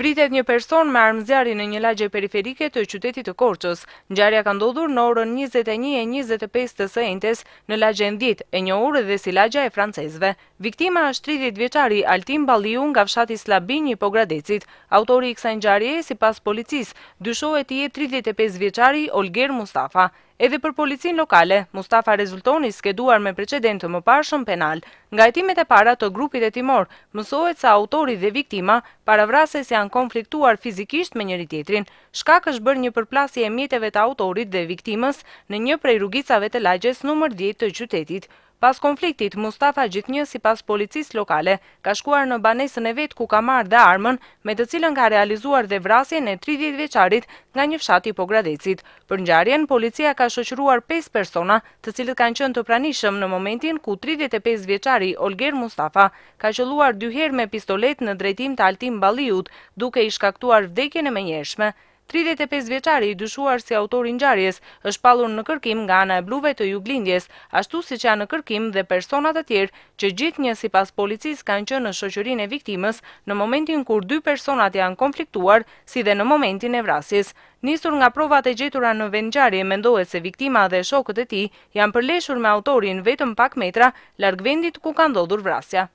Pritet një person me armëzjarje në një lagje periferike të qytetit të Korçës. Ngjarja ka ndodhur në orën 21:25 të së enjtes në lagjen 10, e njohur edhe si lagja e francezëve. Viktima është 30 vjeçari Altin Balliu nga fshati Slabinj i Pogradecit. Autori i kësaj ngjarjeje, sipas policisë, dyshohet të jetë 35 vjeçari Olger Mustafa. Edhe për policinë lokale, Mustafa rezulton i skeduar me precedent të mëparshëm penal. Nga hetimet e para të grupit hetimor, mësohet se autori dhe viktima paravrasjes janë konfliktuar fizikisht me njëri tjetrin. Shkak është bërë një përplasje e mjeteve të autorit dhe viktimës në një prej rrugicave të lagjes numër 10 të qytetit. Pas konfliktit, Mustafa gjithnjë sipas policisë lokale ka shkuar në banesën e vet ku ka marrë dhe armën me të cilën ka realizuar dhe vrasjen e 30 vjeçarit nga një fshat i Pogradecit. Për ngjarjen, policia ka shoqëruar 5 persona, të cilët kanë qenë të pranishëm në momentin ku 35 vjeçari Olger Mustafa ka qelluar 2 herë me pistolet në drejtim të Altin Balliut, duke i shkaktuar vdekjen e menjëhershme. 35 vjeçari i dyshuar si autori i ngjarjes është pallur në kërkim nga ana e bluve të Juglindjes, ashtu siç janë në kërkim dhe persona të tjerë që gjithnjë sipas policisë kanë qenë në shoqërinë e viktimës në momentin kur 2 personat janë konfliktuar, si dhe në momentin e vrasjes. Nisur nga provat e gjetura në vend ngjarje, mendohet se viktima dhe shokët e tij janë përleshur me autorin vetëm pak metra larg vendit ku ka ndodhur vrasja.